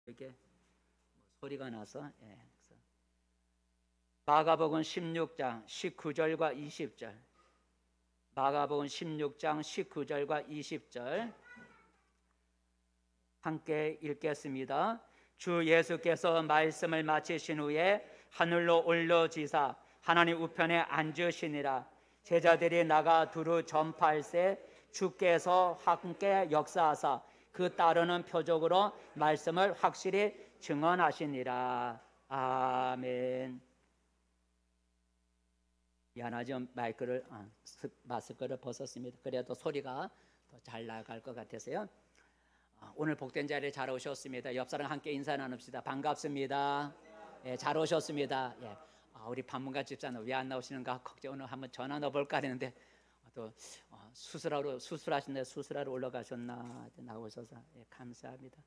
이렇게 소리가 나서 마가복음 16장 19절과 20절 마가복음 16장 19절과 20절 함께 읽겠습니다. 주 예수께서 말씀을 마치신 후에 하늘로 올려지사 하나님 우편에 앉으시니라. 제자들이 나가 두루 전파할세 주께서 함께 역사하사 그 따르는 표적으로 말씀을 확실히 증언하시니라. 아멘. 미안하죠. 마스크를 벗었습니다. 그래도 소리가 더 잘 나갈 것 같아서요. 오늘 복된 자리에 잘 오셨습니다. 옆 사람 함께 인사 나눕시다. 반갑습니다. 예, 잘 오셨습니다. 예. 우리 반문가 집사는 왜 안 나오시는가 걱정. 오늘 한번 전화 넣어볼까 했는데 또 수술하신데 수술하러 올라가셨나 나오셔서 예, 감사합니다.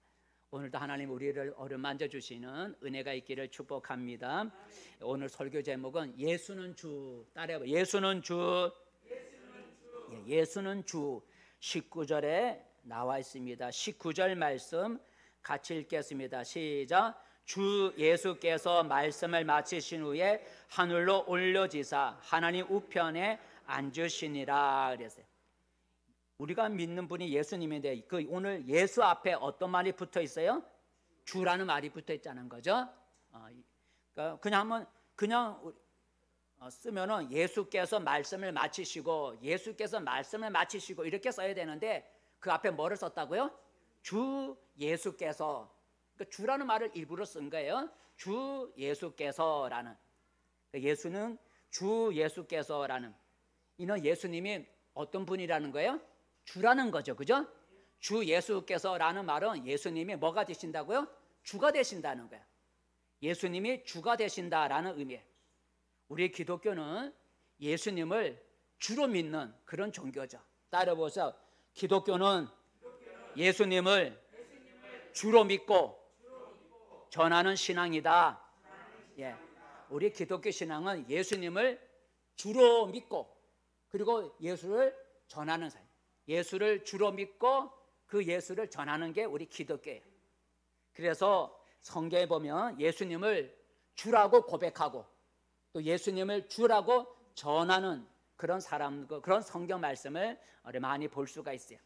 오늘도 하나님 우리를 어루만져 주시는 은혜가 있기를 축복합니다. 오늘 설교 제목은 예수는 주. 따라해봐. 예수는 주. 예, 예수는 주. 19절에 나와 있습니다. 19절 말씀 같이 읽겠습니다. 시작. 주 예수께서 말씀을 마치신 후에 하늘로 올려지사 하나님 우편에 앉으시니라 그랬어요. 우리가 믿는 분이 예수님인데 오늘 예수 앞에 어떤 말이 붙어 있어요? 주라는 말이 붙어 있다는 거죠. 그냥 쓰면은 예수께서 말씀을 마치시고 이렇게 써야 되는데 그 앞에 뭐를 썼다고요? 주 예수께서. 그러니까 주라는 말을 일부러 쓴 거예요. 주 예수께서라는. 예수는 주 예수께서라는. 이는 예수님이 어떤 분이라는 거예요? 주라는 거죠. 그죠? 주 예수께서라는 말은 예수님이 뭐가 되신다고요? 주가 되신다는 거예요. 예수님이 주가 되신다라는 의미예요. 우리 기독교는 예수님을 주로 믿는 그런 종교죠. 따라보세요. 기독교는 예수님을 주로 믿고 전하는 신앙이다. 예. 우리 기독교 신앙은 예수님을 주로 믿고 그리고 예수를 전하는 사람. 예수를 주로 믿고 그 예수를 전하는 게 우리 기독교예요. 그래서 성경에 보면 예수님을 주라고 고백하고 또 예수님을 주라고 전하는 그런 사람, 그런 성경 말씀을 많이 볼 수가 있어요.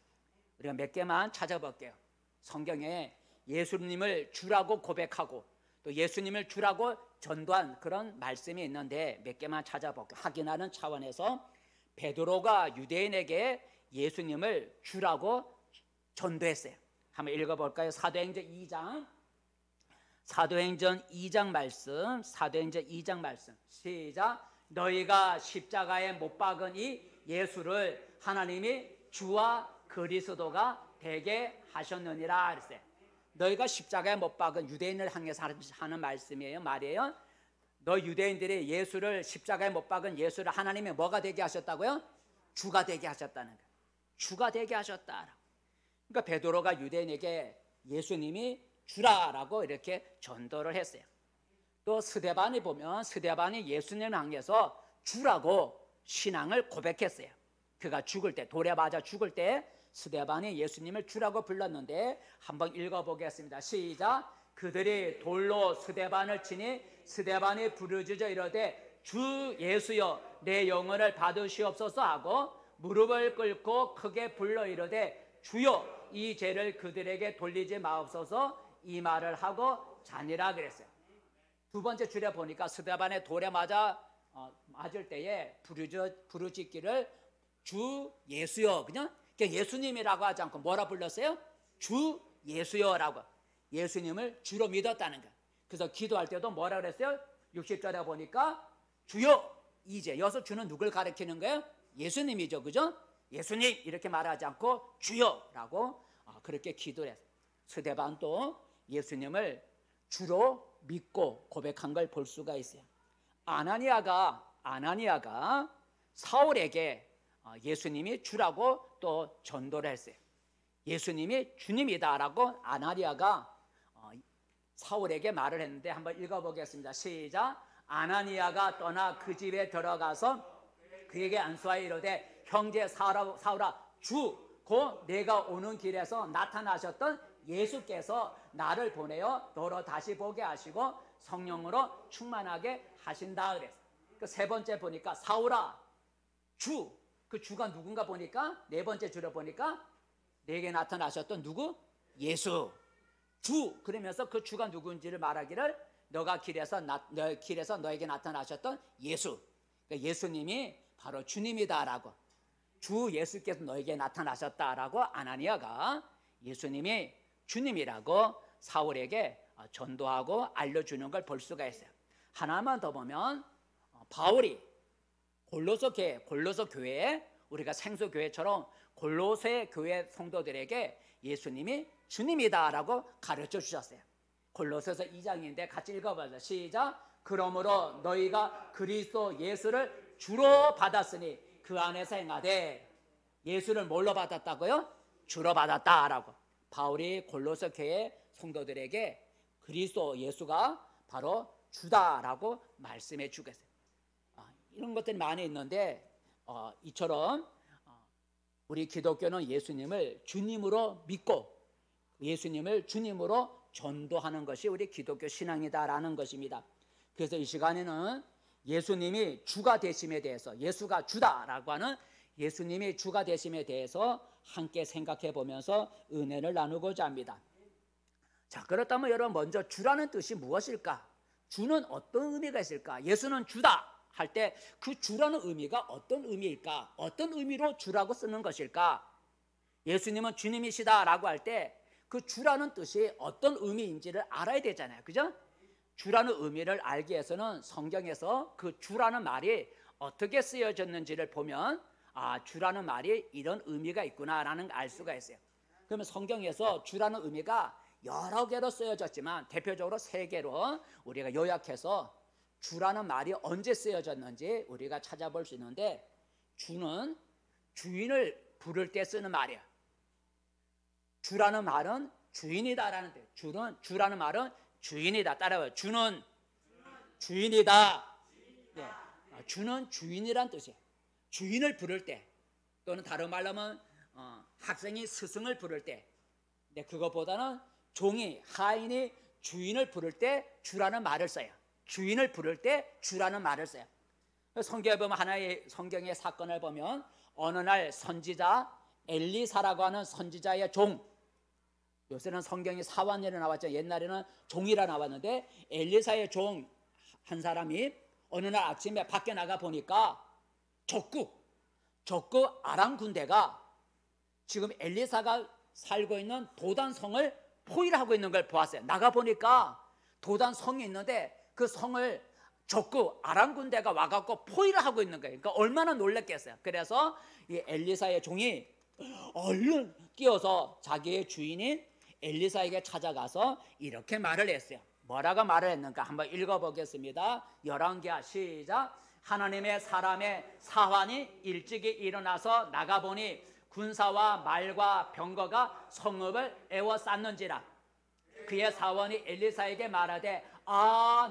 우리가 몇 개만 찾아볼게요. 성경에 예수님을 주라고 고백하고 또 예수님을 주라고 전도한 그런 말씀이 있는데 몇 개만 찾아볼게요. 확인하는 차원에서 베드로가 유대인에게 예수님을 주라고 전도했어요. 한번 읽어볼까요? 사도행전 2장 말씀. 사도행전 2장 말씀. 시작. 너희가 십자가에 못 박은 이 예수를 하나님이 주와 그리스도가 되게 하셨느니라 그랬어요. 너희가 십자가에 못 박은 유대인을 향해서 하는 말이에요. 너 유대인들이 예수를 십자가에 못 박은 예수를 하나님이 뭐가 되게 하셨다고요? 주가 되게 하셨다는 거예요. 주가 되게 하셨다. 그러니까 베드로가 유대인에게 예수님이 주라라고 이렇게 전도를 했어요. 또 스데반이 보면 스데반이 예수님을 향해서 주라고 신앙을 고백했어요. 그가 죽을 때, 돌에 맞아 죽을 때 스데반이 예수님을 주라고 불렀는데 한번 읽어보겠습니다. 시작. 그들이 돌로 스데반을 치니 스데반이 부르짖어 이르되 주 예수여 내 영혼을 받으시옵소서 하고 무릎을 꿇고 크게 불러 이르되 주여 이 죄를 그들에게 돌리지 마옵소서 이 말을 하고 자니라 그랬어요. 두 번째 줄에 보니까 스데반의 돌에 맞을 때에 부르짖기를 주 예수여 그냥 예수님이라고 하지 않고 뭐라 불렀어요? 주 예수여라고. 예수님을 주로 믿었다는 거예요. 그래서 기도할 때도 뭐라 그랬어요? 60절에 보니까 주여 이제 여기서 주는 누굴 가리키는 거예요? 예수님이죠. 그죠? 예수님 이렇게 말하지 않고 주여라고 그렇게 기도를 했어요. 스데반도 예수님을 주로 믿고 고백한 걸 볼 수가 있어요. 아나니아가 사울에게 예수님이 주라고 또 전도를 했어요. 예수님이 주님이다라고 아나니아가 사울에게 말을 했는데 한번 읽어보겠습니다. 시작. 아나니아가 떠나 그 집에 들어가서 그에게 안수하여 이르되 형제 사울아 주 곧 내가 오는 길에서 나타나셨던 예수께서 나를 보내어 너로 다시 보게 하시고 성령으로 충만하게 하신다 그랬어요. 그 세 번째 보니까 사울아 주, 그 주가 누군가 보니까 네 번째 주로 보니까 내게 나타나셨던 누구? 예수. 주 그러면서 그 주가 누군지를 말하기를 너가 길에서 너에게 나타나셨던 예수. 그러니까 예수님이 바로 주님이다라고, 주 예수께서 너에게 나타나셨다라고 아나니아가 예수님이 주님이라고 사울에게 전도하고 알려주는 걸 볼 수가 있어요. 하나만 더 보면 바울이 골로새 교회에, 우리가 생수교회처럼 골로새 교회 성도들에게 예수님이 주님이다라고 가르쳐 주셨어요. 골로새서 2장인데 같이 읽어봐요. 시작. 그러므로 너희가 그리스도 예수를 주로 받았으니 그 안에서 행하되. 예수를 뭘로 받았다고요? 주로 받았다라고 바울이 골로새 교회 성도들에게 그리스도 예수가 바로 주다라고 말씀해 주겠어요. 이런 것들이 많이 있는데 이처럼 우리 기독교는 예수님을 주님으로 믿고 예수님을 주님으로 전도하는 것이 우리 기독교 신앙이다라는 것입니다. 그래서 이 시간에는 예수님이 주가 되심에 대해서, 예수가 주다라고 하는 예수님이 주가 되심에 대해서 함께 생각해 보면서 은혜를 나누고자 합니다. 자, 그렇다면 여러분, 먼저 주라는 뜻이 무엇일까? 주는 어떤 의미가 있을까? 예수는 주다 할 때 그 주라는 의미가 어떤 의미일까? 어떤 의미로 주라고 쓰는 것일까? 예수님은 주님이시다라고 할 때 그 주라는 뜻이 어떤 의미인지를 알아야 되잖아요. 그죠? 주라는 의미를 알기 위해서는 성경에서 그 주라는 말이 어떻게 쓰여졌는지를 보면 주라는 말이 이런 의미가 있구나라는 걸 알 수가 있어요. 그러면 성경에서 주라는 의미가 여러 개로 쓰여졌지만 대표적으로 세 개로 우리가 요약해서 주라는 말이 언제 쓰여졌는지 우리가 찾아볼 수 있는데, 주는 주인을 부를 때 쓰는 말이야. 주라는 말은 주인이다라는 뜻. 주라는 말은 주인이다. 따라와요. 주는 주인이다. 네. 주는 주인이란 뜻이에요. 주인을 부를 때, 또는 다른 말로 하면 학생이 스승을 부를 때, 근데 그것보다는 종이, 하인이 주인을 부를 때 주라는 말을 써요. 주인을 부를 때 주라는 말을 써요. 성경에 보면 하나의 성경의 사건을 보면 어느 날 선지자 엘리사라고 하는 선지자의 종, 요새는 성경이 사환이라 나왔죠. 옛날에는 종이라 나왔는데 엘리사의 종 한 사람이 어느 날 아침에 밖에 나가 보니까 적국 아람 군대가 지금 엘리사가 살고 있는 도단성을 포위하고 있는 걸 보았어요. 나가 보니까 도단성이 있는데 그 성을 적국 아람 군대가 와갖고 포위를 하고 있는 거예요. 그러니까 얼마나 놀랐겠어요. 그래서 이 엘리사의 종이 얼른 뛰어서 자기의 주인인 엘리사에게 찾아가서 이렇게 말을 했어요. 뭐라고 말을 했는가 한번 읽어보겠습니다. 열왕기하 시작. 하나님의 사람의 사환이 일찍이 일어나서 나가보니 군사와 말과 병거가 성읍을 에워쌌는지라. 그의 사원이 엘리사에게 말하되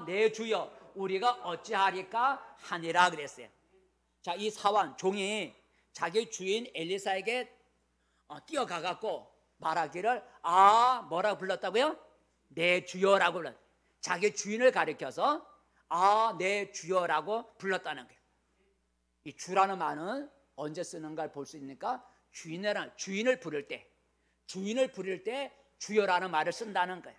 내 주여 우리가 어찌하리까 하니라 그랬어요. 자, 이 사원 종이 자기 주인 엘리사에게 뛰어가갖고 말하기를 뭐라고 불렀다고요? 내 주여라고 불렀어요. 자기 주인을 가리켜서 내 주여라고 불렀다는 거예요. 이 주라는 말은 언제 쓰는가를 볼 수 있으니까 주인을 부를 때 주여라는 말을 쓴다는 거예요.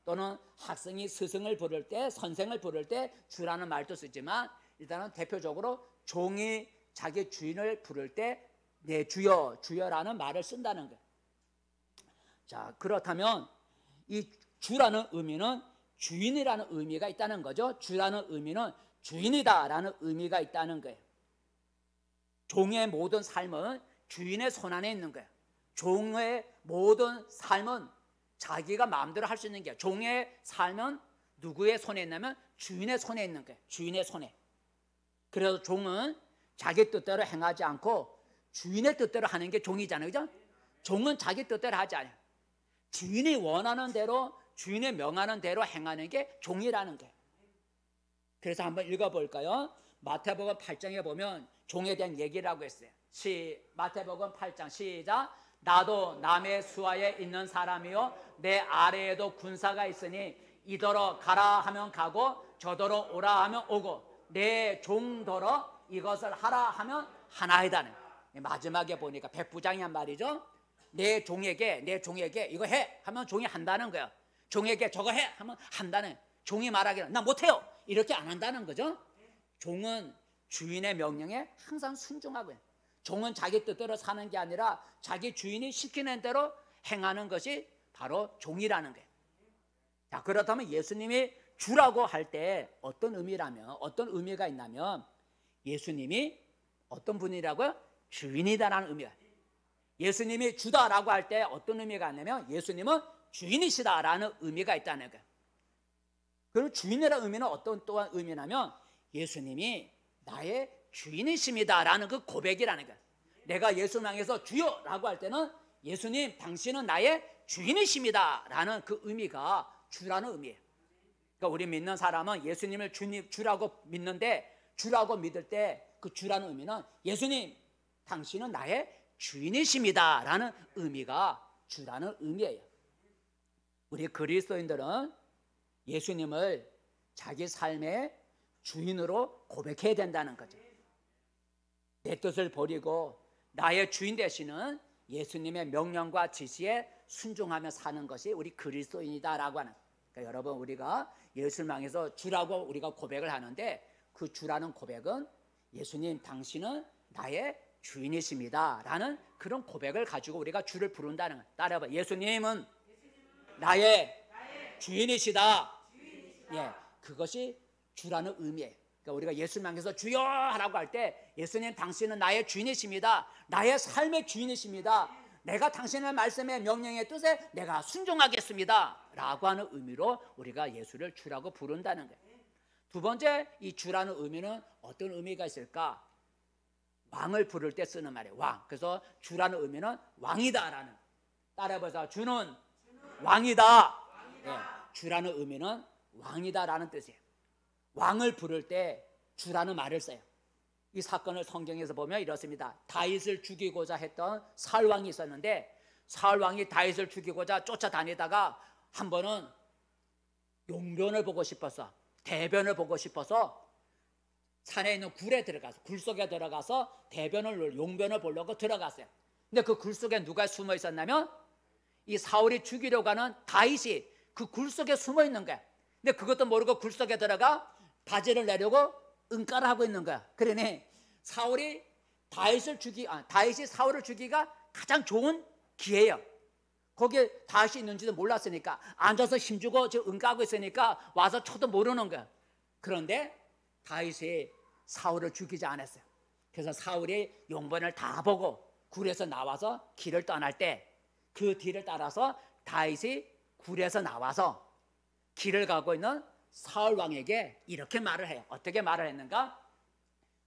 또는 학생이 스승을 부를 때, 선생을 부를 때 주라는 말도 쓰지만 일단은 대표적으로 종이 자기 주인을 부를 때 내 주여라는 말을 쓴다는 거예요. 자, 그렇다면 이 주라는 의미는 주인이라는 의미가 있다는 거죠. 주라는 의미는 주인이다라는 의미가 있다는 거예요. 종의 모든 삶은 주인의 손 안에 있는 거예요. 종의 모든 삶은 자기가 마음대로 할 수 있는 게, 종의 삶은 누구의 손에 있냐면 주인의 손에 있는 거예요. 주인의 손에. 그래서 종은 자기 뜻대로 행하지 않고 주인의 뜻대로 하는 게 종이잖아요. 그죠? 종은 자기 뜻대로 하지 않아요. 주인이 원하는 대로, 주인이 명하는 대로 행하는 게 종이라는 거예요. 그래서 한번 읽어볼까요? 마태복음 8장에 보면 종에 대한 얘기를 하고 있어요. 마태복음 8장 시작. 나도 남의 수하에 있는 사람이요 내 아래에도 군사가 있으니 이더러 가라 하면 가고 저더러 오라 하면 오고 내 종더러 이것을 하라 하면 하나이다는. 마지막에 보니까 백부장이 한 말이죠. 내 종에게 이거 해 하면 종이 한다는 거야. 종에게 저거 해 하면 한다는. 종이 말하기는 나 못해요 이렇게 안 한다는 거죠. 종은 주인의 명령에 항상 순종하고요. 종은 자기 뜻대로 사는 게 아니라 자기 주인이 시키는 대로 행하는 것이 바로 종이라는 거예요. 자, 그렇다면 예수님이 주라고 할 때 어떤 의미가 있냐면 예수님이 어떤 분이라고요? 주인이다라는 의미가. 예수님이 주다라고 할 때 어떤 의미가 있냐면 예수님은 주인이시다라는 의미가 있다는 거예요. 그리고 주인이라는 의미는 어떤 또한 의미냐면 예수님이 나의 주인이십니다라는 그 고백이라는 거예요. 내가 예수님 향해서 주여라고 할 때는 예수님 당신은 나의 주인이십니다라는 그 의미가 주라는 의미예요. 그러니까 우리 믿는 사람은 예수님을 주라고 믿는데 주라고 믿을 때 그 주라는 의미는 예수님 당신은 나의 주인이십니다라는 의미가 주라는 의미예요. 우리 그리스도인들은 예수님을 자기 삶의 주인으로 고백해야 된다는 거죠. 내 뜻을 버리고 나의 주인 되시는 예수님의 명령과 지시에 순종하며 사는 것이 우리 그리스도인이다라고 하는. 그러니까 여러분 우리가 예수를 향해서 주라고 우리가 고백을 하는데 그 주라는 고백은 예수님 당신은 나의 주인이십니다 라는 그런 고백을 가지고 우리가 주를 부른다는 거예요. 따라해봐. 예수님은 나의 주인이시다. 예, 그것이 주라는 의미예요. 그러니까 우리가 예수님 향해서 주여 하라고 할 때 예수님 당신은 나의 주인이십니다. 나의 삶의 주인이십니다. 내가 당신의 말씀에 명령의 뜻에 내가 순종하겠습니다 라고 하는 의미로 우리가 예수를 주라고 부른다는 거예요. 두 번째, 이 주라는 의미는 어떤 의미가 있을까? 왕을 부를 때 쓰는 말이에요. 왕. 그래서 주라는 의미는 왕이다라는. 따라해보세요. 주는 왕이다. 네, 주라는 의미는 왕이다라는 뜻이에요. 왕을 부를 때 주라는 말을 써요. 이 사건을 성경에서 보면 이렇습니다. 다윗을 죽이고자 했던 사울왕이 있었는데 사울왕이 다윗을 죽이고자 쫓아다니다가 한 번은 용변을 보고 싶어서 대변을 보고 싶어서 산에 있는 굴에 들어가서 굴 속에 들어가서 용변을 보려고 들어갔어요. 근데 그 굴 속에 누가 숨어 있었냐면 이 사울이 죽이려고 하는 다윗이 그 굴 속에 숨어 있는 거야. 근데 그것도 모르고 굴 속에 들어가 바지를 내려고 응가를 하고 있는 거야. 그러니 다윗이 사울을 죽이기가 가장 좋은 기회예요. 거기에 다윗이 있는지도 몰랐으니까 앉아서 힘주고 지금 응가하고 있으니까 와서 쳐도 모르는 거야. 그런데 다윗이 사울을 죽이지 않았어요. 그래서 사울이 용변을 다 보고 굴에서 나와서 길을 떠날 때 그 뒤를 따라서 다윗이 굴에서 나와서 길을 가고 있는 사울 왕에게 이렇게 말을 해요. 어떻게 말을 했는가?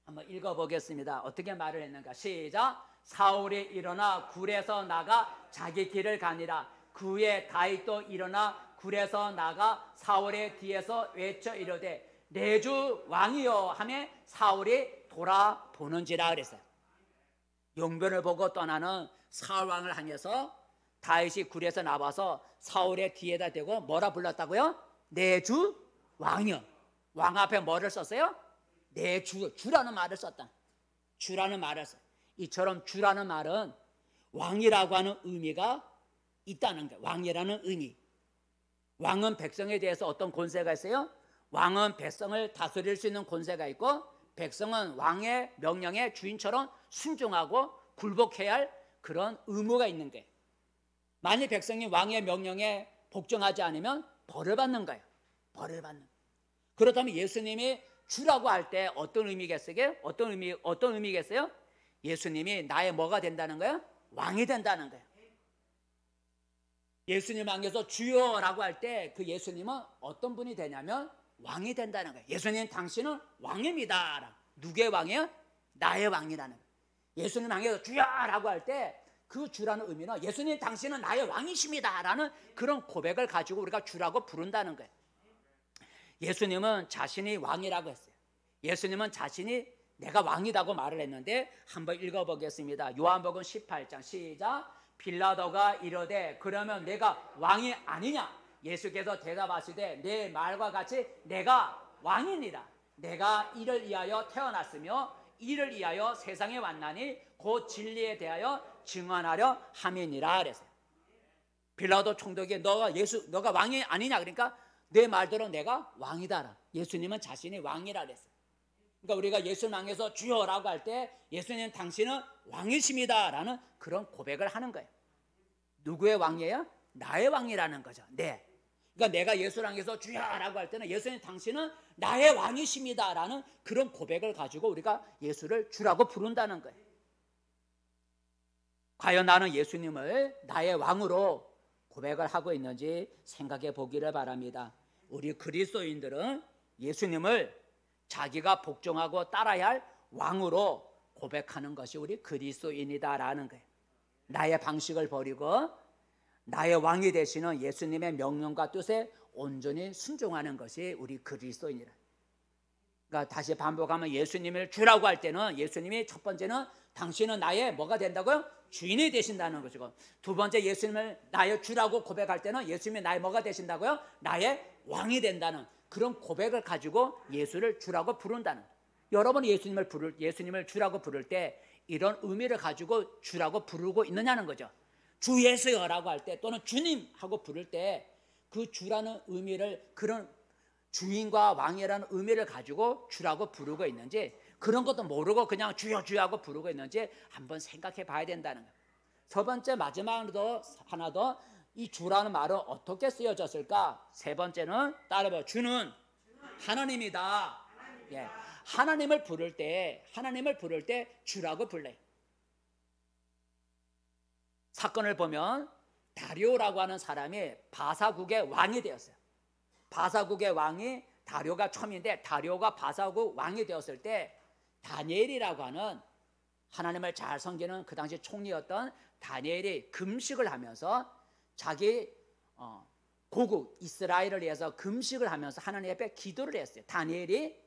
한번 읽어보겠습니다. 어떻게 말을 했는가? 시작. 사울이 일어나 굴에서 나가 자기 길을 가니라. 그 후에 다윗도 일어나 굴에서 나가 사울의 뒤에서 외쳐 이르되 내 주 왕이여 하며 사울이 돌아보는지라 그랬어요. 용변을 보고 떠나는 사울 왕을 향해서 다윗이 굴에서 나와서 사울의 뒤에다 대고 뭐라 불렀다고요? 내 주 왕이여. 왕 앞에 뭐를 썼어요? 내 주라는 말을 썼다. 주라는 말을 썼어요. 이처럼 주라는 말은 왕이라고 하는 의미가 있다는 거예요. 왕이라는 의미. 왕은 백성에 대해서 어떤 권세가 있어요? 왕은 백성을 다스릴 수 있는 권세가 있고 백성은 왕의 명령에 주인처럼 순종하고 굴복해야 할 그런 의무가 있는 거예요. 만일 백성이 왕의 명령에 복종하지 않으면 벌을 받는 거예요. 벌을 받는 거예요. 그렇다면 예수님이 주라고 할 때 어떤 의미겠어요? 어떤 의미겠어요? 예수님이 나의 뭐가 된다는 거예요? 왕이 된다는 거예요. 예수님 향해서 주여라고 할 때 그 예수님은 어떤 분이 되냐면 왕이 된다는 거예요. 예수님 당신은 왕입니다. 누구의 왕이에요? 나의 왕이라는 거예요. 예수님 향해서 주여라고 할 때 그 주라는 의미는 예수님 당신은 나의 왕이십니다 라는 그런 고백을 가지고 우리가 주라고 부른다는 거예요. 예수님은 자신이 왕이라고 했어요. 예수님은 자신이 내가 왕이라고 말을 했는데 한번 읽어보겠습니다. 요한복음 18장 시작. 빌라도가 이르되 그러면 내가 왕이 아니냐? 예수께서 대답하시되 내 말과 같이 내가 왕이니라. 내가 이를 위하여 태어났으며 이를 위하여 세상에 왔나니 곧 진리에 대하여 증언하려 함이니라 그랬어요. 빌라도 총독이 너가 왕이 아니냐? 그러니까 내 말대로 내가 왕이다. 예수님은 자신이 왕이라 그랬어요. 그러니까 우리가 예수님 향해서 주여라고 할 때 예수님 당신은 왕이십니다라는 그런 고백을 하는 거예요. 누구의 왕이에요? 나의 왕이라는 거죠. 네. 그러니까 내가 예수를 향해서 주여라고 할 때는 예수님 당신은 나의 왕이십니다라는 그런 고백을 가지고 우리가 예수를 주라고 부른다는 거예요. 과연 나는 예수님을 나의 왕으로 고백을 하고 있는지 생각해 보기를 바랍니다. 우리 그리스도인들은 예수님을 자기가 복종하고 따라야 할 왕으로 고백하는 것이 우리 그리스도인이다라는 거예요. 나의 방식을 버리고 나의 왕이 되시는 예수님의 명령과 뜻에 온전히 순종하는 것이 우리 그리스도인이라. 그러니까 다시 반복하면 예수님을 주라고 할 때는 예수님이 첫 번째는 당신은 나의 뭐가 된다고요? 주인이 되신다는 것이고, 두 번째 예수님을 나의 주라고 고백할 때는 예수님이 나의 뭐가 되신다고요? 나의 왕이 된다는 그런 고백을 가지고 예수를 주라고 부른다는. 여러분이 예수님을 주라고 부를 때 이런 의미를 가지고 주라고 부르고 있느냐는 거죠. 주 예수여라고 할 때 또는 주님 하고 부를 때 그 주라는 의미를, 그런 주인과 왕이라는 의미를 가지고 주라고 부르고 있는지, 그런 것도 모르고 그냥 주여 주여 하고 부르고 있는지 한번 생각해 봐야 된다는 거예요. 첫 번째, 마지막으로 하나 더, 이 주라는 말은 어떻게 쓰여졌을까? 세 번째는 따라해봐요. 주는 하나님이다. 예, 하나님을 부를 때 주라고 불러요. 사건을 보면 다리오라고 하는 사람이 바사국의 왕이 되었어요. 바사국의 왕이 다리오가 처음인데, 다리오가 바사국 왕이 되었을 때 다니엘이라고 하는 하나님을 잘 섬기는 그 당시 총리였던 다니엘이 금식을 하면서 자기 고국 이스라엘을 위해서 금식을 하면서 하나님 앞에 기도를 했어요. 다니엘이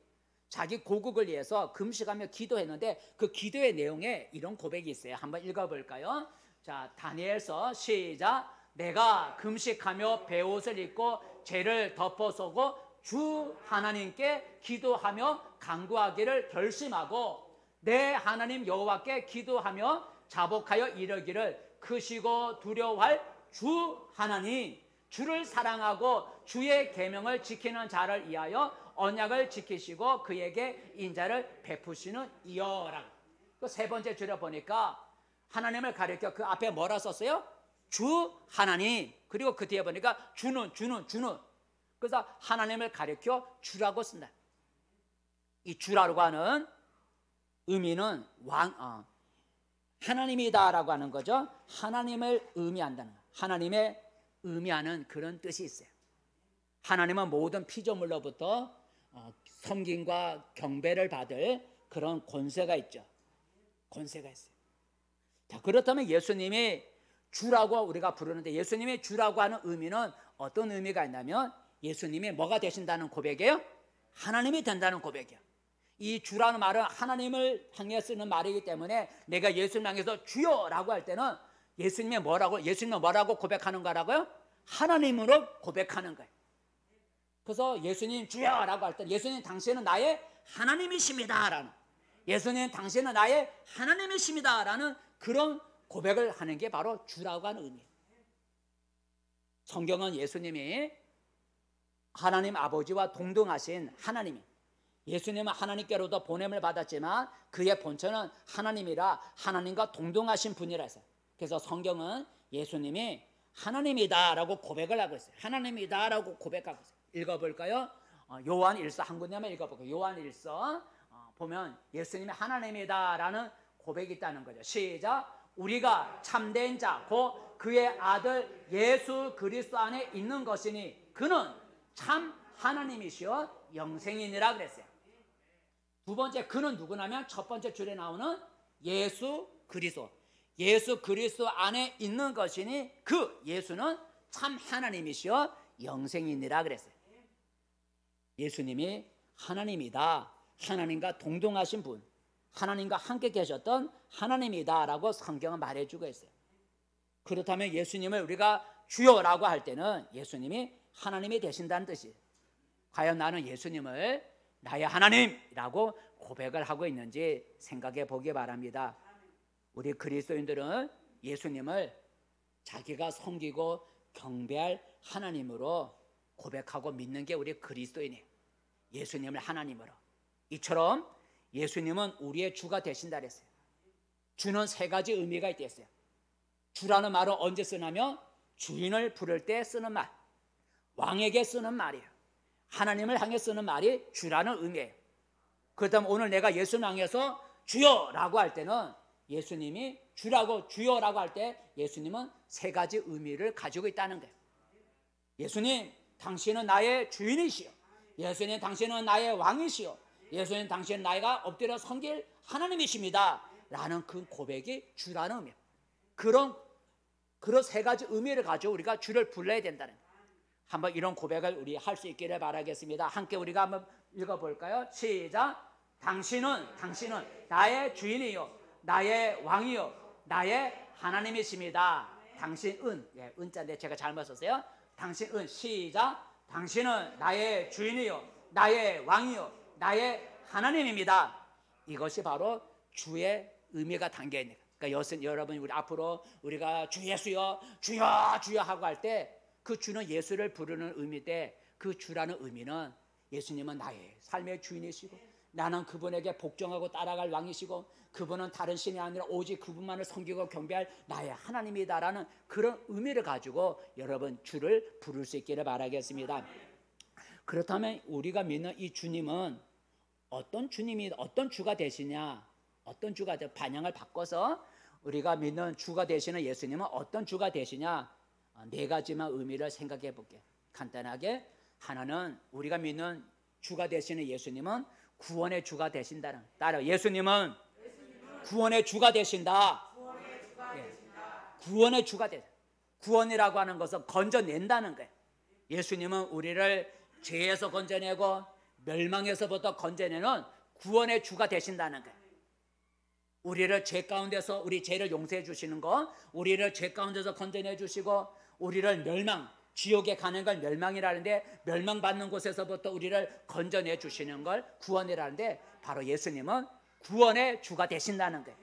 자기 고국을 위해서 금식하며 기도했는데 그 기도의 내용에 이런 고백이 있어요. 한번 읽어볼까요? 자, 다니엘서 시작. 내가 금식하며 베옷을 입고 죄를 덮어서고 주 하나님께 기도하며 간구하기를 결심하고 내 하나님 여호와께 기도하며 자복하여 이르기를 크시고 두려워할 주 하나님, 주를 사랑하고 주의 계명을 지키는 자를 위하여 언약을 지키시고 그에게 인자를 베푸시는 이여라. 그 세 번째 줄여 보니까 하나님을 가리켜 그 앞에 뭐라 썼어요? 주 하나님. 그리고 그 뒤에 보니까 주는. 그래서 하나님을 가리켜 주라고 쓴다. 이 주라고 하는 의미는 하나님이다라고 하는 거죠. 하나님을 의미한다는 거예요. 하나님의 의미하는 그런 뜻이 있어요. 하나님은 모든 피조물로부터 섬김과 경배를 받을 그런 권세가 있죠. 권세가 있어요. 자, 그렇다면 예수님이 주라고 우리가 부르는데, 예수님이 주라고 하는 의미는 어떤 의미가 있냐면 예수님이 뭐가 되신다는 고백이에요? 하나님이 된다는 고백이에요. 이 주라는 말은 하나님을 향해 쓰는 말이기 때문에 내가 예수님 향해서 주여라고 할 때는 예수님이 뭐라고 고백하는 거라고요? 하나님으로 고백하는 거예요. 그래서 예수님 주여라고 할 때 예수님 당신은 나의 하나님이십니다라는, 예수님 당신은 나의 하나님이십니다라는 그런 고백을 하는 게 바로 주라고 하는 의미예요. 성경은 예수님이 하나님 아버지와 동등하신 하나님이, 예수님은 하나님께로도 보냄을 받았지만 그의 본체는 하나님이라 하나님과 동등하신 분이라 했어요. 그래서 성경은 예수님이 하나님이다라고 고백을 하고 있어요. 하나님이다라고 고백하고 있어요. 읽어볼까요? 요한 1서 한 군데만 읽어볼까요? 요한 1서 보면 예수님이 하나님이다라는 고백이 있다는 거죠. 시작. 우리가 참된 자 곧 그의 아들 예수 그리스도 안에 있는 것이니 그는 참 하나님이시여 영생이니라 그랬어요. 두 번째 그는 누구냐면 첫 번째 줄에 나오는 예수 그리스도, 예수 그리스도 안에 있는 것이니 그 예수는 참 하나님이시여 영생이니라 그랬어요. 예수님이 하나님이다, 하나님과 동등하신 분, 하나님과 함께 계셨던 하나님이다라고 성경은 말해주고 있어요. 그렇다면 예수님을 우리가 주여라고 할 때는 예수님이 하나님이 되신다는 뜻이에요. 과연 나는 예수님을 나의 하나님이라고 고백을 하고 있는지 생각해 보기 바랍니다. 우리 그리스도인들은 예수님을 자기가 섬기고 경배할 하나님으로 고백하고 믿는 게 우리 그리스도인이에요. 예수님을 하나님으로. 이처럼 예수님은 우리의 주가 되신다 그랬어요. 주는 세 가지 의미가 있댔어요. 주라는 말은 언제 쓰냐면 주인을 부를 때 쓰는 말, 왕에게 쓰는 말이에요. 하나님을 향해 쓰는 말이 주라는 의미예요. 그렇다면 오늘 내가 예수님 향해서 주여라고 할 때는 예수님이 주여라고 할 때 예수님은 세 가지 의미를 가지고 있다는 거예요. 예수님, 당신은 나의 주인이시여. 예수님, 당신은 나의 왕이시여. 예수님, 당신은 나이가 엎드려 섬길 하나님이십니다 라는 그 고백이 주라는 의미예요. 그런 세 가지 의미를 가지고 우리가 주를 불러야 된다는 거예요. 한번 이런 고백을 우리 할 수 있기를 바라겠습니다. 함께 우리가 한번 읽어볼까요? 시작. 당신은 나의 주인이요 나의 왕이요 나의 하나님이십니다. 당신은, 은자인데 제가 잘못 썼어요. 당신은, 시작. 당신은 나의 주인이요 나의 왕이요 나의 하나님입니다. 이것이 바로 주의 의미가 담겨 있는 거예요. 그러니까 여러분, 우리 앞으로 우리가 주 예수여 주여 주여 하고 할 때 그 주는 예수를 부르는 의미인데, 그 주라는 의미는 예수님은 나의 삶의 주인이시고 나는 그분에게 복종하고 따라갈 왕이시고 그분은 다른 신이 아니라 오직 그분만을 섬기고 경배할 나의 하나님이다라는 그런 의미를 가지고 여러분 주를 부를 수 있기를 바라겠습니다. 그렇다면 우리가 믿는 이 주님은 어떤 주님이 어떤 주가 되시냐, 어떤 주가 반향을 바꿔서 우리가 믿는 주가 되시는 예수님은 어떤 주가 되시냐, 네 가지만 의미를 생각해 볼게요. 간단하게, 하나는 우리가 믿는 주가 되시는 예수님은 구원의 주가 되신다는, 따라 예수님은 구원의 주가 되신다. 구원의 주가 되신다. 구원이라고 하는 것은 건져낸다는 거예요. 예수님은 우리를 죄에서 건져내고 멸망에서부터 건져내는 구원의 주가 되신다는 거예요. 우리를 죄 가운데서 우리 죄를 용서해 주시는 거, 우리를 죄 가운데서 건져내 주시고 우리를 지옥에 가는 걸 멸망이라는데, 멸망받는 곳에서부터 우리를 건져내 주시는 걸 구원이라는데, 바로 예수님은 구원의 주가 되신다는 거예요.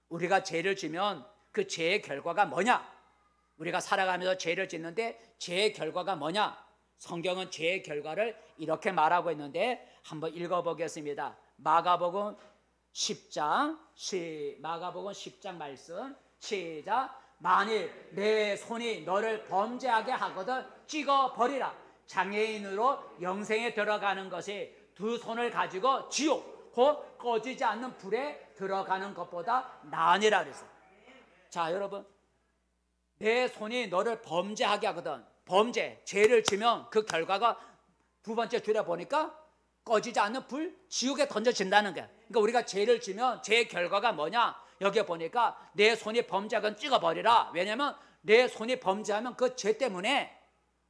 우리가 죄를 지면 그 죄의 결과가 뭐냐? 우리가 살아가면서 죄를 짓는데 죄의 결과가 뭐냐? 성경은 죄의 결과를 이렇게 말하고 있는데 한번 읽어보겠습니다. 마가복음 10장 말씀 시작. 만일 내 손이 너를 범죄하게 하거든 찍어버리라. 장애인으로 영생에 들어가는 것이 두 손을 가지고 지옥 곧 꺼지지 않는 불에 들어가는 것보다 나으니라 그랬어요. 자, 여러분, 내 손이 너를 범죄하게 하거든, 죄를 지면 그 결과가 두 번째 줄에 보니까 꺼지지 않는 불, 지옥에 던져진다는 거야. 그러니까 우리가 죄를 지면 죄의 결과가 뭐냐? 여기에 보니까 내 손이 범죄하건 찍어버리라. 왜냐하면 내 손이 범죄하면 그 죄 때문에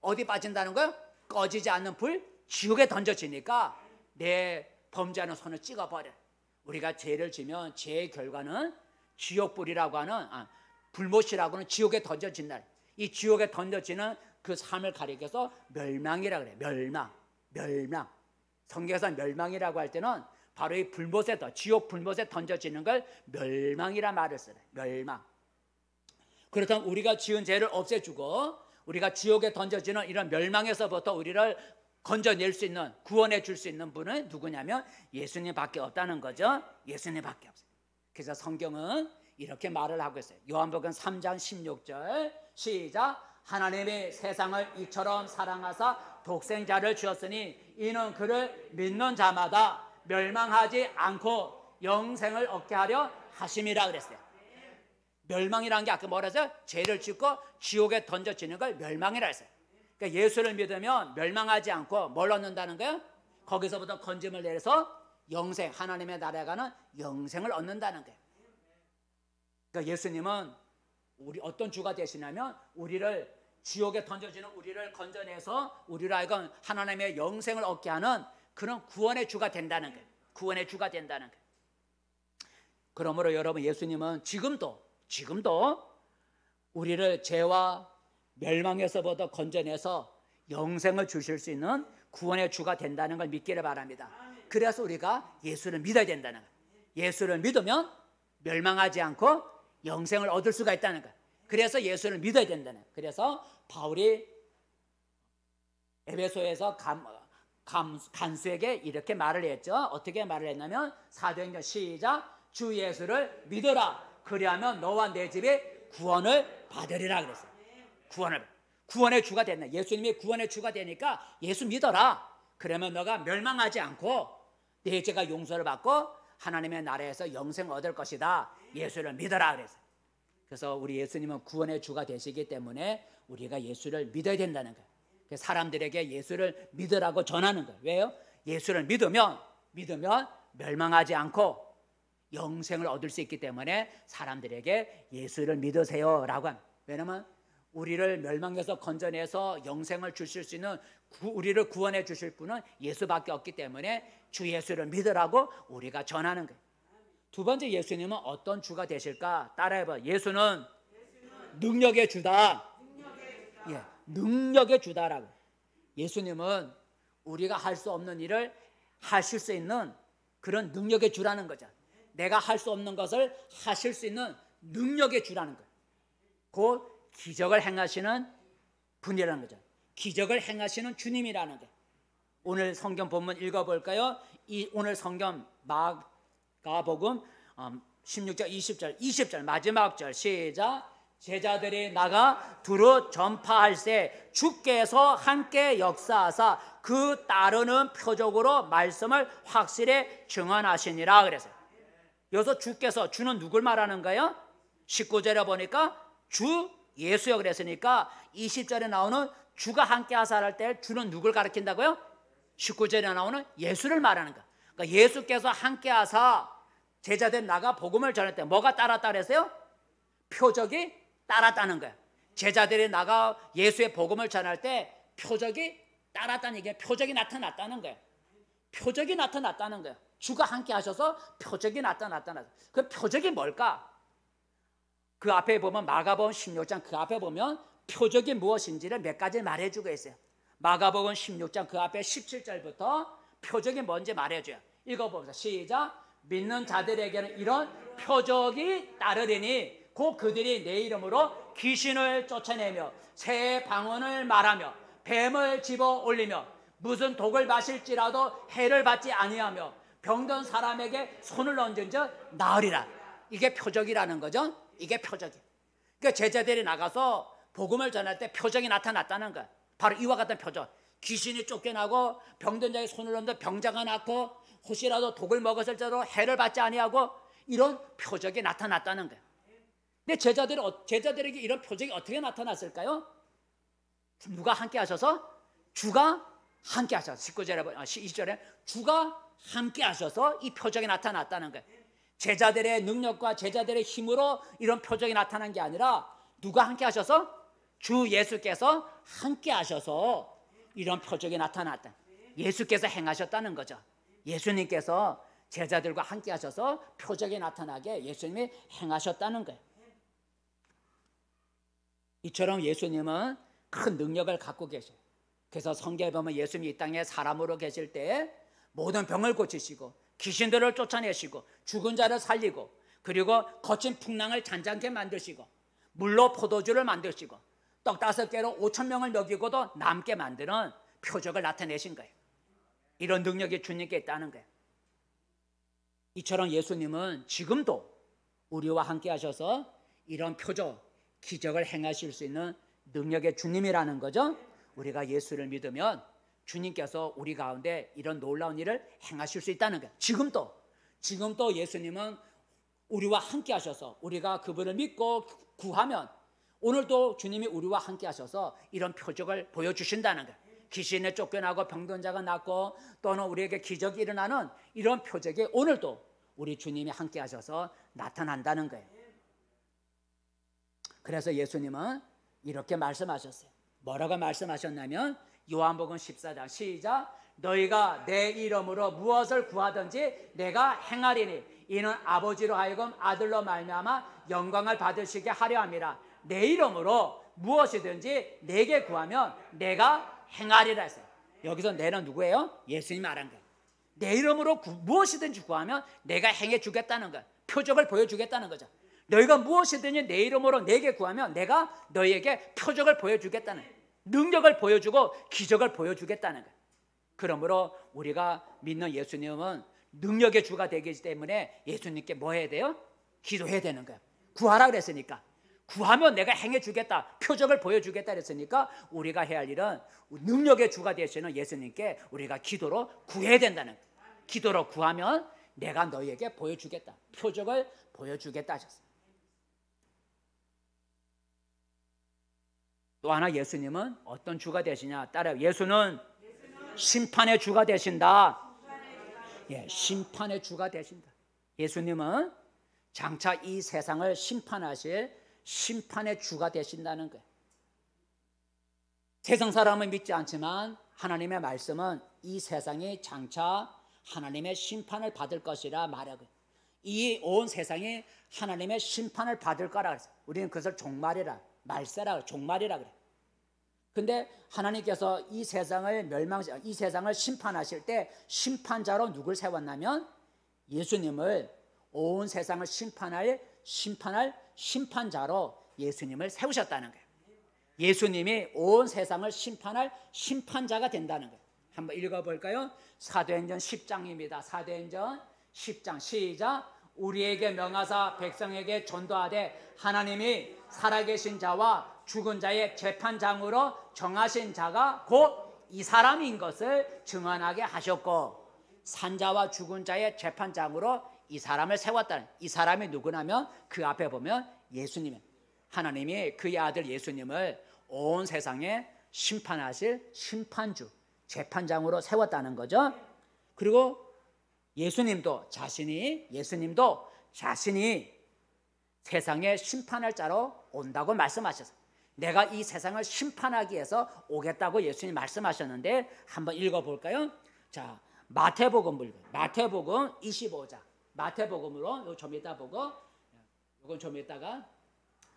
어디 빠진다는 거예요? 꺼지지 않는 불, 지옥에 던져지니까 내 범죄하는 손을 찍어버려. 우리가 죄를 지면 죄의 결과는 지옥불이라고 하는 불못이라고 하는 지옥에 던져진다. 이 지옥에 던져지는 그 삶을 가리켜서 멸망이라 그래. 멸망. 성경에서 멸망이라고 할 때는 바로 이 지옥 불못에 던져지는 걸 멸망이라 말을 써요. 멸망. 그렇다면 우리가 지은 죄를 없애주고 우리가 지옥에 던져지는 이런 멸망에서부터 우리를 건져낼 수 있는, 구원해 줄 수 있는 분은 누구냐면 예수님밖에 없다는 거죠. 예수님밖에 없어요. 그래서 성경은 이렇게 말을 하고 있어요. 요한복음 3장 16절 시작. 하나님이 세상을 이처럼 사랑하사 독생자를 주었으니 이는 그를 믿는 자마다 멸망하지 않고 영생을 얻게 하려 하심이라 그랬어요. 멸망이라는 게 아까 뭐라 했어요? 죄를 짓고 지옥에 던져지는 걸 멸망이라 했어요. 그러니까 예수를 믿으면 멸망하지 않고 뭘 얻는다는 거예요? 거기서부터 건짐을 내려서 영생, 하나님의 나라에 가는 영생을 얻는다는 거예요. 그러니까 예수님은 우리 어떤 주가 되시냐면 우리를 지옥에 던져지는 우리를 건져내서 우리로 하여금 하나님의 영생을 얻게 하는 그런 구원의 주가 된다는 거예요. 구원의 주가 된다는 거예요. 그러므로 여러분, 예수님은 지금도 우리를 죄와 멸망에서부터 건져내서 영생을 주실 수 있는 구원의 주가 된다는 걸 믿기를 바랍니다. 그래서 우리가 예수를 믿어야 된다는 거예요. 예수를 믿으면 멸망하지 않고 영생을 얻을 수가 있다는 거예요. 그래서 예수를 믿어야 된다는 거예요. 그래서 바울이 에베소에서 간수에게 이렇게 말을 했죠. 어떻게 말을 했냐면 사도행전 시작, 주 예수를 믿어라. 그리하면 너와 내 집이 구원을 받으리라 그랬어요. 구원의 주가 됐네. 예수님이 구원의 주가 되니까 예수 믿어라. 그러면 너가 멸망하지 않고 내 죄가 용서를 받고 하나님의 나라에서 영생을 얻을 것이다. 예수를 믿어라 그랬어요. 그래서 우리 예수님은 구원의 주가 되시기 때문에 우리가 예수를 믿어야 된다는 거예요. 사람들에게 예수를 믿으라고 전하는 거예요. 왜요? 예수를 믿으면 멸망하지 않고 영생을 얻을 수 있기 때문에 사람들에게 예수를 믿으세요라고 합니다. 왜냐하면 우리를 멸망에서 건져내서 영생을 주실 수 있는 우리를 구원해 주실 분은 예수밖에 없기 때문에 주 예수를 믿으라고 우리가 전하는 거예요. 두 번째, 예수님은 어떤 주가 되실까? 따라해봐. 예수는 능력의 주다. 예, 능력의 주다라고. 예수님은 우리가 할 수 없는 일을 하실 수 있는 그런 능력의 주라는 거죠. 내가 할 수 없는 것을 하실 수 있는 능력의 주라는 거예요. 곧 기적을 행하시는 분이라는 거죠. 기적을 행하시는 주님이라는 거예요. 오늘 성경 본문 읽어볼까요? 오늘 성경 마가복음 16절 20절 마지막 절 시작. 제자들이 나가 두루 전파할세 주께서 함께 역사하사 그 따르는 표적으로 말씀을 확실히 증언하시니라 그래서 여기서 주께서, 주는 누굴 말하는 거예요? 19절에 보니까 주 예수여 그랬으니까 20절에 나오는 주가 함께 하사 할 때 주는 누굴 가리킨다고요? 19절에 나오는 예수를 말하는 거예요. 그러니까 예수께서 함께 하사 제자들 나가 복음을 전할 때 뭐가 따랐다 그랬어요? 표적이 따랐다는 거예요. 제자들이 나가 예수의 복음을 전할 때 표적이 따랐다는 얘기예요. 표적이 나타났다는 거예요. 표적이 나타났다는 거예요. 주가 함께 하셔서 표적이 나타났다는 거예요. 그 표적이 뭘까? 그 앞에 보면 마가복음 16장 그 앞에 보면 표적이 무엇인지를 몇 가지 말해주고 있어요. 마가복음 16장 그 앞에 17절부터 표적이 뭔지 말해줘요. 읽어봅시다. 시작. 믿는 자들에게는 이런 표적이 따르리니 곧 그들이 내 이름으로 귀신을 쫓아내며 새 방언을 말하며 뱀을 집어 올리며 무슨 독을 마실지라도 해를 받지 아니하며 병든 사람에게 손을 얹은 즉 나으리라. 이게 표적이라는 거죠. 이게 표적이에요. 그러니까 제자들이 나가서 복음을 전할 때 표적이 나타났다는 거예요. 바로 이와 같은 표적. 귀신이 쫓겨나고 병든 자의 손을 얹은 병자가 낫고 혹시라도 독을 먹었을지라도 해를 받지 아니하고 이런 표적이 나타났다는 거예요. 근데 제자들에게 이런 표적이 어떻게 나타났을까요? 누가 함께 하셔서? 주가 함께 하셔서 20절에 주가 함께 하셔서 이 표적이 나타났다는 거예요. 제자들의 능력과 제자들의 힘으로 이런 표적이 나타난 게 아니라 누가 함께 하셔서? 주 예수께서 함께 하셔서 이런 표적이 나타났다. 예수께서 행하셨다는 거죠. 예수님께서 제자들과 함께 하셔서 표적이 나타나게 예수님이 행하셨다는 거예요. 이처럼 예수님은 큰 능력을 갖고 계셔요. 그래서 성경에 보면 예수님이 이 땅에 사람으로 계실 때 모든 병을 고치시고 귀신들을 쫓아내시고 죽은 자를 살리고 그리고 거친 풍랑을 잔잔케 만드시고 물로 포도주를 만드시고 떡 5개로 5,000명을 먹이고도 남게 만드는 표적을 나타내신 거예요. 이런 능력이 주님께 있다는 거예요. 이처럼 예수님은 지금도 우리와 함께 하셔서 이런 표적, 기적을 행하실 수 있는 능력의 주님이라는 거죠. 우리가 예수를 믿으면 주님께서 우리 가운데 이런 놀라운 일을 행하실 수 있다는 거예요. 지금도 예수님은 우리와 함께 하셔서 우리가 그분을 믿고 구하면 오늘도 주님이 우리와 함께 하셔서 이런 표적을 보여주신다는 거예요. 귀신에 쫓겨나고 병든 자가 낫고 또는 우리에게 기적이 일어나는 이런 표적이 오늘도 우리 주님이 함께 하셔서 나타난다는 거예요. 그래서 예수님은 이렇게 말씀하셨어요. 뭐라고 말씀하셨냐면 요한복음 14장 시작. 너희가 내 이름으로 무엇을 구하든지 내가 행하리니 이는 아버지로 하여금 아들로 말미암아 영광을 받으시게 하려 함이라. 내 이름으로 무엇이든지 내게 구하면 내가 행하리라 했어요. 여기서 내는 누구예요? 예수님이 말한 거예요. 내 이름으로 무엇이든지 구하면 내가 행해 주겠다는 거예요. 표적을 보여주겠다는 거죠. 너희가 무엇이든지 내 이름으로 내게 구하면 내가 너희에게 표적을 보여주겠다는 거예요. 능력을 보여주고 기적을 보여주겠다는 거예요. 그러므로 우리가 믿는 예수님은 능력의 주가 되기 때문에 예수님께 뭐 해야 돼요? 기도해야 되는 거예요. 구하라 그랬으니까. 구하면 내가 행해 주겠다, 표적을 보여주겠다 그랬으니까 우리가 해야 할 일은 능력의 주가 되시는 예수님께 우리가 기도로 구해야 된다는 거예요. 기도로 구하면 내가 너희에게 보여주겠다, 표적을 보여주겠다 하셨어요. 또 하나 예수님은 어떤 주가 되시냐 따라요. 예수는 심판의 주가 되신다. 예, 심판의 주가 되신다. 예수님은 장차 이 세상을 심판하실 심판의 주가 되신다는 거예요. 세상 사람은 믿지 않지만 하나님의 말씀은 이 세상이 장차 하나님의 심판을 받을 것이라 말하고, 이 온 세상이 하나님의 심판을 받을 거라 그랬어요. 우리는 그것을 종말이라, 말세라, 종말이라 그래요. 근데 하나님께서 이 세상을 심판하실 때 심판자로 누굴 세웠냐면 예수님을, 온 세상을 심판할 심판자로 예수님을 세우셨다는 거예요. 예수님이 온 세상을 심판할 심판자가 된다는 거예요. 한번 읽어볼까요? 사도행전 10장입니다. 사도행전 10장 시작. 우리에게 명하사 백성에게 전도하되 하나님이 살아계신 자와 죽은 자의 재판장으로 정하신 자가 곧 이 사람인 것을 증언하게 하셨고, 산자와 죽은 자의 재판장으로 이 사람을 세웠다는, 이 사람이 누구냐면 그 앞에 보면 예수님, 하나님이 그의 아들 예수님을 온 세상에 심판하실 심판주, 재판장으로 세웠다는 거죠. 그리고 예수님도 자신이 세상에 심판할 자로 온다고 말씀하셨어요. 내가 이 세상을 심판하기 위해서 오겠다고 예수님 말씀하셨는데 한번 읽어볼까요? 자, 마태복음 25장. 마태복음으로 이거 좀 이따 보고, 이건 좀 이따가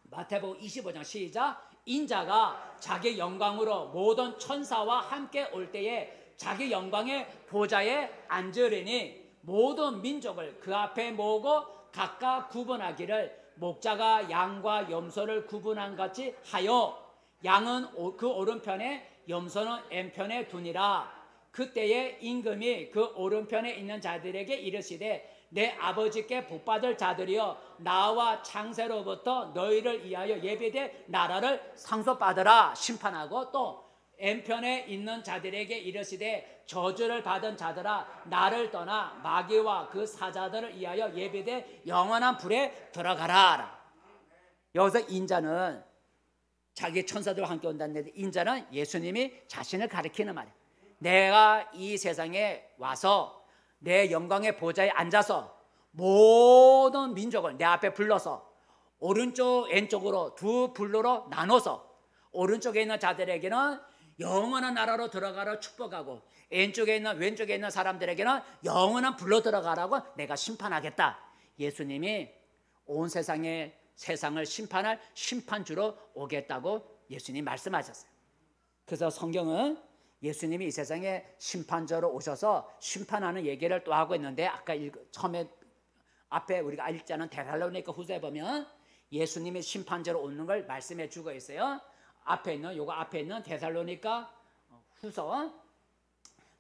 마태복음 25장 시작. 인자가 자기 영광으로 모든 천사와 함께 올 때에 자기 영광의 보좌에 앉으리니 모든 민족을 그 앞에 모으고 각각 구분하기를 목자가 양과 염소를 구분한 같이 하여 양은 그 오른편에 염소는 왼편에 두니라. 그때에 임금이 그 오른편에 있는 자들에게 이르시되 내 아버지께 복받을 자들이여 나와 창세로부터 너희를 위하여 예비된 나라를 상속받으라. 심판하고 또 왼편에 있는 자들에게 이르시되 저주를 받은 자들아 나를 떠나 마귀와 그 사자들을 위하여 예비된 영원한 불에 들어가라. 여기서 인자는 자기 천사들과 함께 온다는데, 인자는 예수님이 자신을 가리키는 말이에요. 내가 이 세상에 와서 내 영광의 보좌에 앉아서 모든 민족을 내 앞에 불러서 오른쪽 왼쪽으로 두 불로로 나눠서 오른쪽에 있는 자들에게는 영원한 나라로 들어가라 축복하고, 왼쪽에 있는 사람들에게는 영원한 불로 들어가라고 내가 심판하겠다. 예수님이 온 세상을 심판할 심판주로 오겠다고 예수님 말씀하셨어요. 그래서 성경은 예수님이 이 세상에 심판자로 오셔서 심판하는 얘기를 또 하고 있는데, 아까 처음에 앞에 우리가 읽자는 데살로니가 후서에 보면 예수님이 심판자로 오는 걸 말씀해 주고 있어요. 앞에 있는 데살로니가 후서,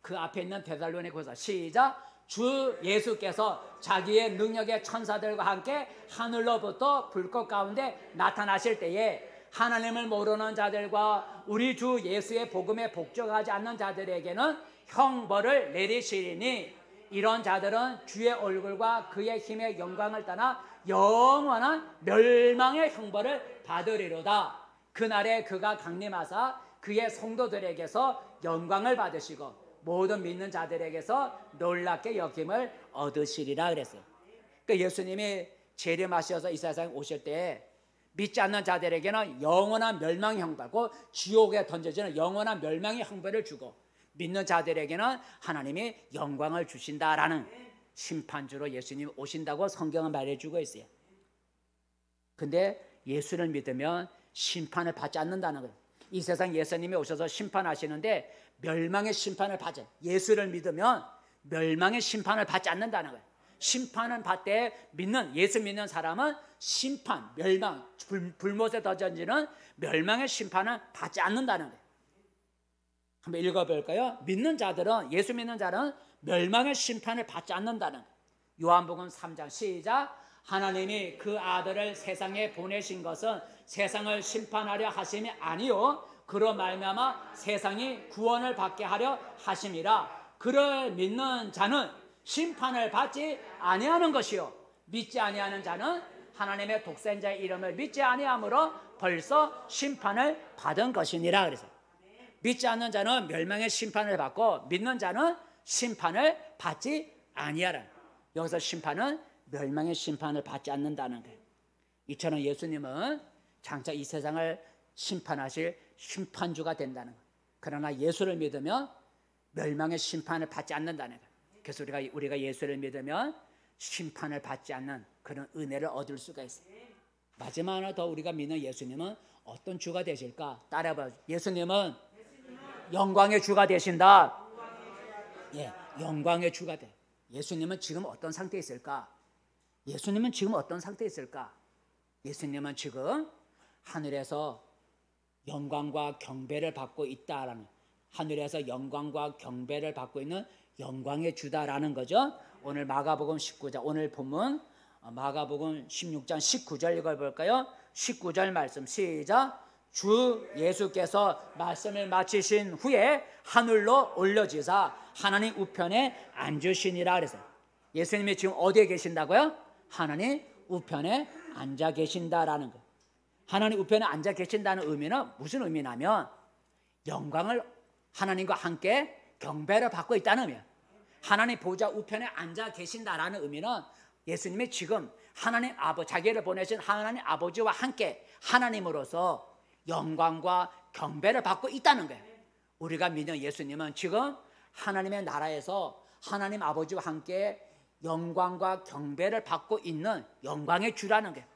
그 앞에 있는 데살로니가 후서 시작. 주 예수께서 자기의 능력의 천사들과 함께 하늘로부터 불꽃 가운데 나타나실 때에 하나님을 모르는 자들과 우리 주 예수의 복음에 복종하지 않는 자들에게는 형벌을 내리시리니 이런 자들은 주의 얼굴과 그의 힘의 영광을 떠나 영원한 멸망의 형벌을 받으리로다. 그날에 그가 강림하사 그의 성도들에게서 영광을 받으시고 모든 믿는 자들에게서 놀랍게 여김을 얻으시리라 그랬어요. 그러니까 예수님이 재림하셔서 이 세상에 오실 때 믿지 않는 자들에게는 영원한 멸망의 형벌, 그 지옥에 던져지는 영원한 멸망의 형벌을 주고, 믿는 자들에게는 하나님이 영광을 주신다라는 심판주로 예수님이 오신다고 성경은 말해주고 있어요. 근데 예수를 믿으면 심판을 받지 않는다는 거예요. 이 세상 예수님이 오셔서 심판하시는데 멸망의 심판을 받아요. 예수를 믿으면 멸망의 심판을 받지 않는다는 거예요. 심판은 받되 예수 믿는 사람은 심판, 멸망, 불못에 던져지는 멸망의 심판을 받지 않는다는 거예요. 한번 읽어볼까요? 예수 믿는 자는 멸망의 심판을 받지 않는다는 거예요. 요한복음 3장 시작. 하나님이 그 아들을 세상에 보내신 것은 세상을 심판하려 하심이 아니요 그로 말미암아 세상이 구원을 받게 하려 하심이라. 그를 믿는 자는 심판을 받지 아니하는 것이요 믿지 아니하는 자는 하나님의 독생자의 이름을 믿지 아니함으로 벌써 심판을 받은 것이니라. 그래서 믿지 않는 자는 멸망의 심판을 받고 믿는 자는 심판을 받지 아니하라. 여기서 심판은 멸망의 심판을 받지 않는다는 거예요. 이처럼 예수님은 장차 이 세상을 심판하실 심판주가 된다는 거예요. 그러나 예수를 믿으면 멸망의 심판을 받지 않는다는 거예요. 그래서 우리가 예수를 믿으면 심판을 받지 않는 그런 은혜를 얻을 수가 있어요. 마지막으로 더 우리가 믿는 예수님은 어떤 주가 되실까? 따라봐요. 예수님은 영광의 주가 되신다. 예, 영광의 주가 돼. 예수님은 지금 어떤 상태에 있을까? 예수님은 지금 어떤 상태에 있을까? 예수님은 지금 하늘에서 영광과 경배를 받고 있다라는, 하늘에서 영광과 경배를 받고 있는 영광의 주다라는 거죠. 오늘 마가복음 19장, 오늘 본문 마가복음 16장 19절 읽어볼까요? 19절 말씀 시작. 주 예수께서 말씀을 마치신 후에 하늘로 올려지사 하나님 우편에 앉으시니라. 그래서 예수님이 지금 어디에 계신다고요? 하나님 우편에 앉아 계신다라는 거예요. 하나님 우편에 앉아 계신다는 의미는 무슨 의미냐면 영광을 하나님과 함께 경배를 받고 있다는 의미예요. 하나님 보좌 우편에 앉아 계신다라는 의미는 예수님이 지금 하나님 아버지, 자기를 보내신 하나님 아버지와 함께 하나님으로서 영광과 경배를 받고 있다는 거예요. 우리가 믿는 예수님은 지금 하나님의 나라에서 하나님 아버지와 함께 영광과 경배를 받고 있는 영광의 주라는 거예요.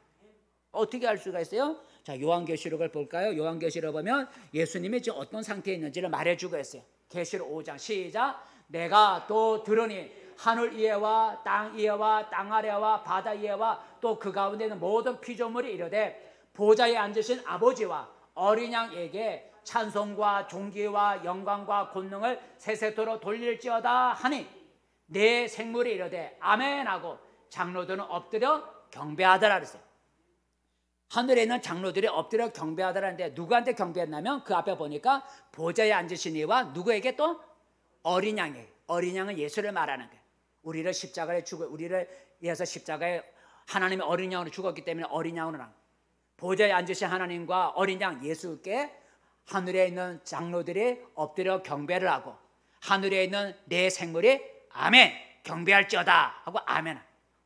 어떻게 알 수가 있어요? 자, 요한계시록을 볼까요? 요한계시록 보면 예수님이 지금 어떤 상태에 있는지를 말해주고 있어요. 계시록 5장 시작. 내가 또 들으니 하늘 위에와 땅 위에와 땅 아래와 바다 위에와 또 그 가운데 있는 모든 피조물이 이르되 보좌에 앉으신 아버지와 어린 양에게 찬송과 존귀와 영광과 권능을 세세토록 돌릴지어다 하니 내 생물이 이르되 아멘 하고 장로들은 엎드려 경배하더라 그랬어요. 하늘에 있는 장로들이 엎드려 경배하더라는데 누구한테 경배했냐면 그 앞에 보니까 보좌에 앉으신 이와 누구에게 또 어린 양이에요. 어린 양은 예수를 말하는 거예요. 우리를 위해서 십자가에 하나님의 어린 양으로 죽었기 때문에 어린 양으로 나. 보좌에 앉으신 하나님과 어린 양 예수께 하늘에 있는 장로들이 엎드려 경배를 하고 하늘에 있는 내 생물이 아멘 경배할지어다 하고 아멘.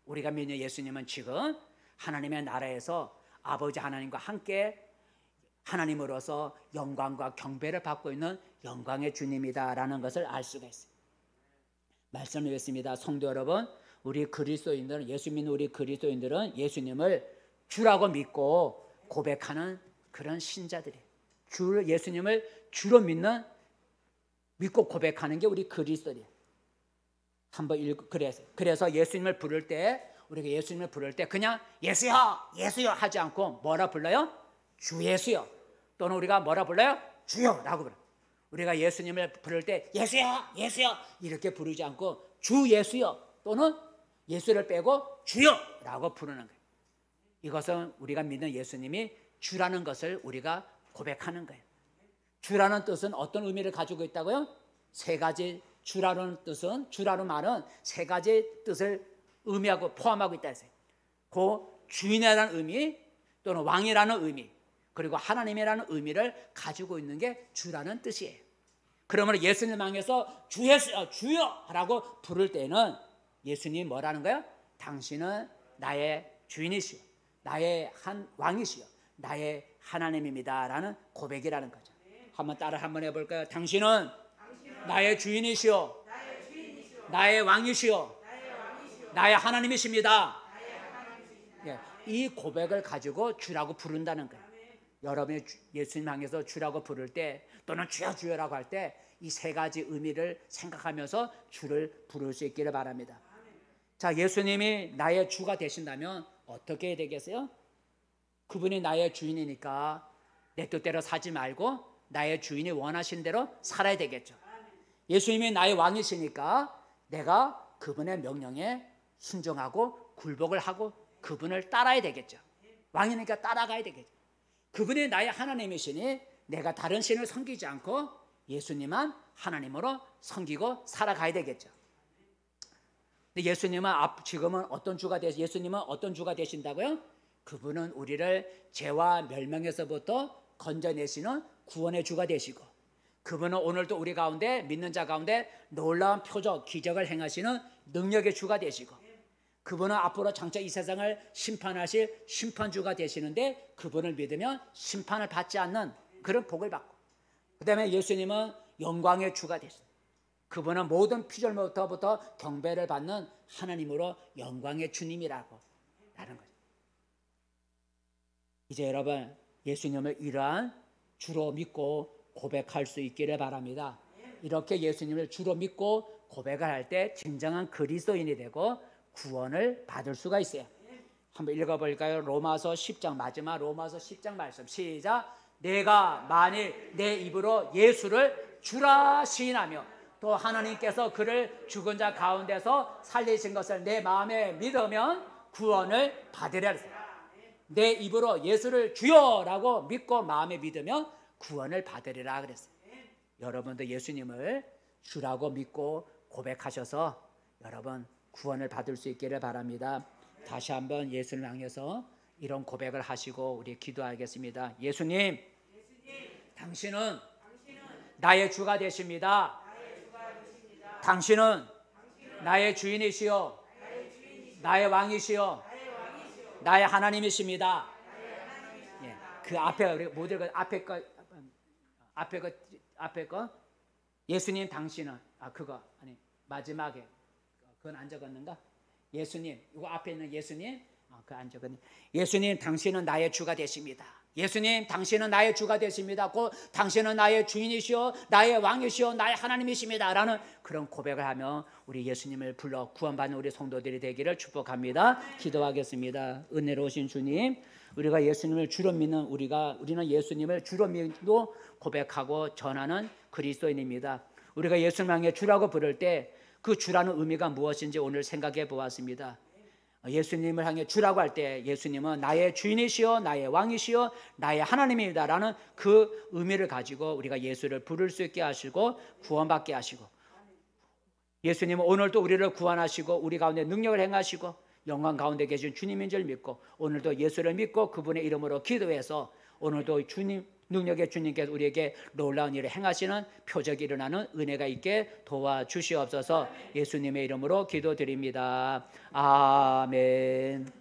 우리가 믿는 예수님은 지금 하나님의 나라에서 아버지 하나님과 함께 하나님으로서 영광과 경배를 받고 있는 영광의 주님이다라는 것을 알 수가 있어요. 말씀을 읽겠습니다. 성도 여러분, 우리 그리스도인들은, 예수 믿는 우리 그리스도인들은 예수님을 주라고 믿고 고백하는 그런 신자들이에요. 예수님을 주로 믿고 고백하는 게 우리 그리스도예요. 한번 그래서 예수님을 부를 때, 우리가 예수님을 부를 때 그냥 예수여 예수여 하지 않고 뭐라 불러요? 주 예수여. 또는 우리가 뭐라 불러요? 주여라고 불러요. 우리가 예수님을 부를 때 예수여 예수여 이렇게 부르지 않고 주 예수여 또는 예수를 빼고 주여라고 부르는 거예요. 이것은 우리가 믿는 예수님이 주라는 것을 우리가 고백하는 거예요. 주라는 뜻은 어떤 의미를 가지고 있다고요? 세 가지. 주라는 말은 세 가지 뜻을 의미하고 포함하고 있다 했어요. 그 주인이라는 의미 또는 왕이라는 의미 그리고 하나님이라는 의미를 가지고 있는 게 주라는 뜻이에요. 그러므로 예수님 향해서 주 예수여 주여라고 부를 때는 예수님이 뭐라는 거예요? 당신은 나의 주인이시오, 나의 왕이시오, 나의 하나님입니다라는 고백이라는 거죠. 한번 해볼까요? 당신은 나의 주인이시오, 나의 왕이시오, 나의 하나님이십니다. 예, 이 고백을 가지고 주라고 부른다는 거예요. 여러분이 예수님 향해서 주라고 부를 때 또는 주여 주여라고 할 때 이 세 가지 의미를 생각하면서 주를 부를 수 있기를 바랍니다. 자, 예수님이 나의 주가 되신다면 어떻게 해야 되겠어요? 그분이 나의 주인이니까 내 뜻대로 살지 말고 나의 주인이 원하신 대로 살아야 되겠죠. 예수님이 나의 왕이시니까 내가 그분의 명령에 순종하고 굴복을 하고 그분을 따라야 되겠죠. 왕이니까 따라가야 되겠죠. 그분이 나의 하나님이시니 내가 다른 신을 섬기지 않고 예수님만 하나님으로 섬기고 살아가야 되겠죠. 근데 예수님은 지금은 예수님은 어떤 주가 되신다고요? 그분은 우리를 죄와 멸망에서부터 건져내시는 구원의 주가 되시고, 그분은 오늘도 우리 가운데 믿는 자 가운데 놀라운 표적 기적을 행하시는 능력의 주가 되시고, 그분은 앞으로 장차 이 세상을 심판하실 심판주가 되시는데 그분을 믿으면 심판을 받지 않는 그런 복을 받고, 그 다음에 예수님은 영광의 주가 되십니다. 그분은 모든 피조물부터 경배를 받는 하나님으로 영광의 주님이라고 하는 거죠. 이제 여러분 예수님을 이러한 주로 믿고 고백할 수 있기를 바랍니다. 이렇게 예수님을 주로 믿고 고백을 할 때 진정한 그리스도인이 되고 구원을 받을 수가 있어요. 한번 읽어볼까요? 로마서 10장 마지막 로마서 10장 말씀 시작. 내가 만일 내 입으로 예수를 주라 시인하며 또 하나님께서 그를 죽은 자 가운데서 살리신 것을 내 마음에 믿으면 구원을 받으리라. 내 입으로 예수를 주여라고 믿고 마음에 믿으면 구원을 받으리라 그랬어요. 여러분도 예수님을 주라고 믿고 고백하셔서 여러분 구원을 받을 수 있기를 바랍니다. 다시 한번 예수를 향해서 이런 고백을 하시고 우리 기도하겠습니다. 예수님, 당신은 나의 주가 되십니다. 당신은 나의 주인이시요 나의 왕이시요 나의 하나님이십니다. 예, 그 앞에 우리 모두 앞에 거 예수님 당신은 그거 아니 마지막에 그건 안 적었는가? 예수님 이거 앞에 있는 예수님 그거 안 적었네. 예수님 당신은 나의 주가 되십니다. 예수님 당신은 나의 주가 되십니다. 곧 당신은 나의 주인이시오 나의 왕이시오 나의 하나님이십니다 라는 그런 고백을 하며 우리 예수님을 불러 구원받는 우리 성도들이 되기를 축복합니다. 기도하겠습니다. 은혜로우신 주님, 우리가 예수님을 주로 믿는 우리는 예수님을 주로 믿고 고백하고 전하는 그리스도인입니다. 우리가 예수님 향해 주라고 부를 때 그 주라는 의미가 무엇인지 오늘 생각해 보았습니다. 예수님을 향해 주라고 할 때 예수님은 나의 주인이시여 나의 왕이시여 나의 하나님입니다 라는 그 의미를 가지고 우리가 예수를 부를 수 있게 하시고 구원받게 하시고, 예수님은 오늘도 우리를 구원하시고 우리 가운데 능력을 행하시고 영광 가운데 계신 주님인 줄 믿고 오늘도 예수를 믿고 그분의 이름으로 기도해서 오늘도 주님 능력의 주님께서 우리에게 놀라운 일을 행하시는 표적이 일어나는 은혜가 있게 도와주시옵소서. 예수님의 이름으로 기도드립니다. 아멘.